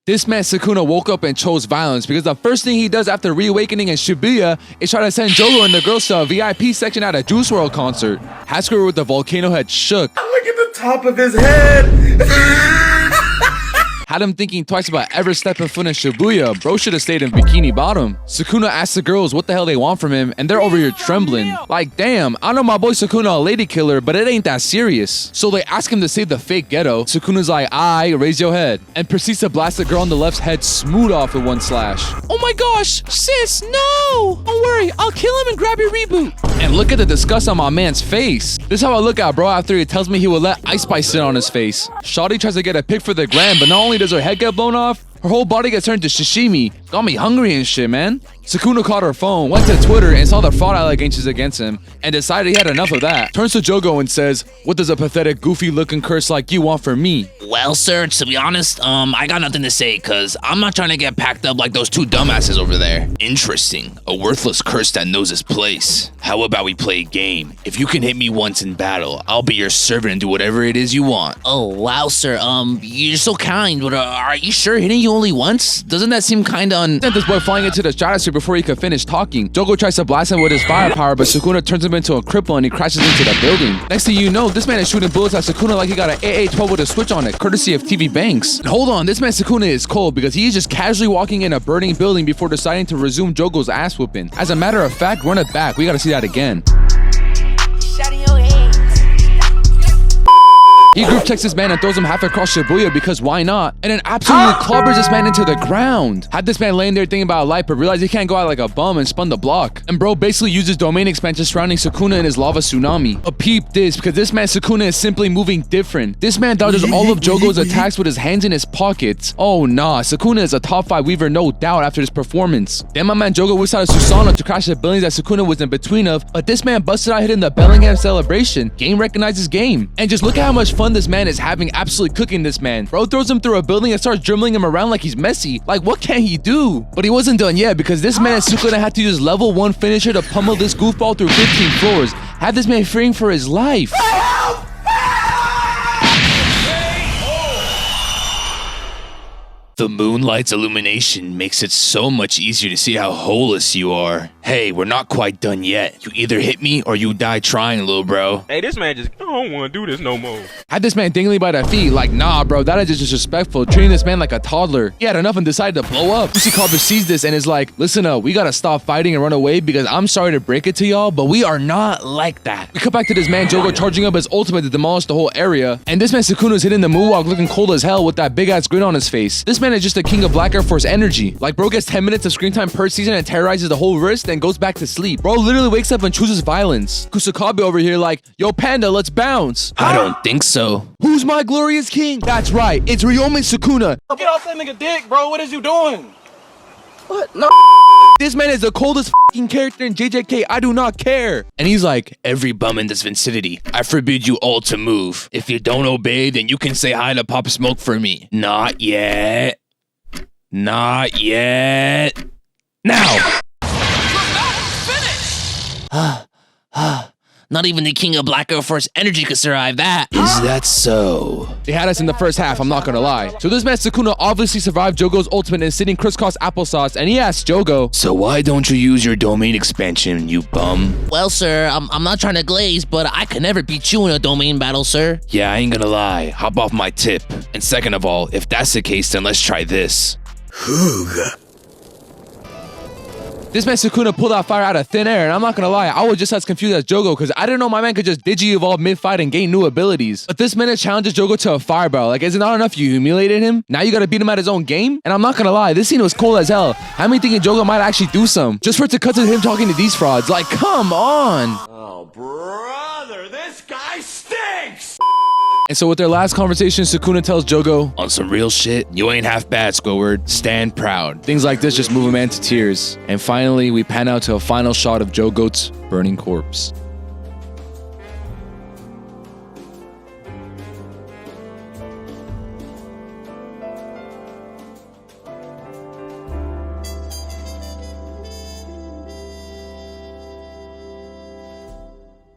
This man Sukuna woke up and chose violence because the first thing he does after reawakening in Shibuya is try to send Jogo and the girls to a VIP section at a Juice WRLD concert. Hatsukura with the volcano head shook. Look at the top of his head. Had him thinking twice about ever stepping foot in Shibuya. Bro should have stayed in Bikini Bottom. Sukuna asks the girls what the hell they want from him, and they're over here trembling. Like, damn, I know my boy Sukuna a lady killer, but it ain't that serious. So they ask him to save the fake ghetto. Sukuna's like, aight, raise your head. And proceeds to blast the girl on the left's head smooth off with one slash. Oh my gosh, sis, no! Don't worry, I'll kill him and grab your reboot. And look at the disgust on my man's face. This is how I look at bro after he tells me he will let Ice Spice sit on his face. Shawty tries to get a pic for the gram, but not only does her head get blown off, her whole body gets turned to sashimi. Got me hungry and shit, man. Sukuna caught her phone, went to Twitter and saw the fraud allegations against him and decided he had enough of that. Turns to Jogo and says, what does a pathetic, goofy looking curse like you want from me? Well, sir, to be honest, I got nothing to say because I'm not trying to get packed up like those two dumbasses over there. Interesting. A worthless curse that knows his place. How about we play a game? If you can hit me once in battle, I'll be your servant and do whatever it is you want. Oh, wow, sir. You're so kind, but are you sure hitting you only once? Doesn't that seem kind of Sent this boy flying into the stratosphere before he could finish talking. Jogo tries to blast him with his firepower, but Sukuna turns him into a cripple and he crashes into the building. Next thing you know, this man is shooting bullets at Sukuna like he got an AA-12 with a switch on it, courtesy of TV Banks. And hold on, this man Sukuna is cold because he is just casually walking in a burning building before deciding to resume Jogo's ass whooping. As a matter of fact, run it back. We gotta see that again. He group checks this man and throws him half across Shibuya because why not? And then absolutely clobbers this man into the ground. Had this man laying there thinking about life but realized he can't go out like a bum and spun the block. And bro basically uses domain expansion surrounding Sukuna in his lava tsunami. But peep this, because this man Sukuna is simply moving different. This man dodges all of Jogo's attacks with his hands in his pockets. Oh nah, Sukuna is a top 5 weaver no doubt after this performance. Then my man Jogo whips out a Susanoo to crash the buildings that Sukuna was in between of, but this man busted out hitting the Bellingham celebration. Game recognizes game. And just look at how much fun this man is having absolutely cooking this man. Bro throws him through a building and starts dribbling him around like he's Messi. Like, what can he do? But he wasn't done yet because this man Sukuna had to use level 1 finisher to pummel this goofball through 15 floors. Had this man fearing for his life. The moonlight's illumination makes it so much easier to see how holeless you are. Hey, we're not quite done yet. You either hit me or you die trying, little bro. Hey, this man just, I don't want to do this no more. Had this man dingling by the feet, like, nah, bro, that is just disrespectful. Treating this man like a toddler. He had enough and decided to blow up. Lucy Carver sees this and is like, listen up, we gotta stop fighting and run away because I'm sorry to break it to y'all, but we are not like that. We cut back to this man Jogo charging up his ultimate to demolish the whole area. And this man Sukuna's hitting the moonwalk looking cold as hell with that big ass grin on his face. This man is just the king of Black Airforce energy. Like, bro gets 10 minutes of screen time per season and terrorizes the whole wrist, then goes back to sleep. Bro literally wakes up and chooses violence. Kusakabe over here like, yo Panda, let's bounce. I don't think so. Who's my glorious king? That's right, it's Ryome Sukuna. Get off that nigga dick, bro. What is you doing? What? No. This man is the coldest fucking character in JJK. I do not care. And he's like, every bum in this vicinity, I forbid you all to move. If you don't obey, then you can say hi to Pop Smoke for me. Not yet. Not yet. Now. Not even the king of Black Airforce energy could survive that. Is that so? They had us in the first half, I'm not gonna lie. So this man Sukuna obviously survived Jogo's ultimate and sitting crisscross applesauce, and he asked Jogo, so why don't you use your domain expansion, you bum? Well, sir, I'm not trying to glaze, but I could never beat you in a domain battle, sir. Yeah, I ain't gonna lie. Hop off my tip. And second of all, if that's the case, then let's try this. This man Sukuna pulled that fire out of thin air, and I'm not gonna lie, I was just as confused as Jogo because I didn't know my man could just digi-evolve mid-fight and gain new abilities. But this minute challenges Jogo to a fireball. Like, is it not enough you humiliated him? Now you gotta beat him at his own game? And I'm not gonna lie, this scene was cold as hell. I'm thinking Jogo might actually do some. Just for it to cut to him talking to these frauds. Like, come on! Oh, brother, this guy stinks! And so with their last conversation, Sukuna tells Jogo, on some real shit, you ain't half bad, Squidward. Stand proud. Things like this just move a man to tears. And finally, we pan out to a final shot of Jogo's burning corpse.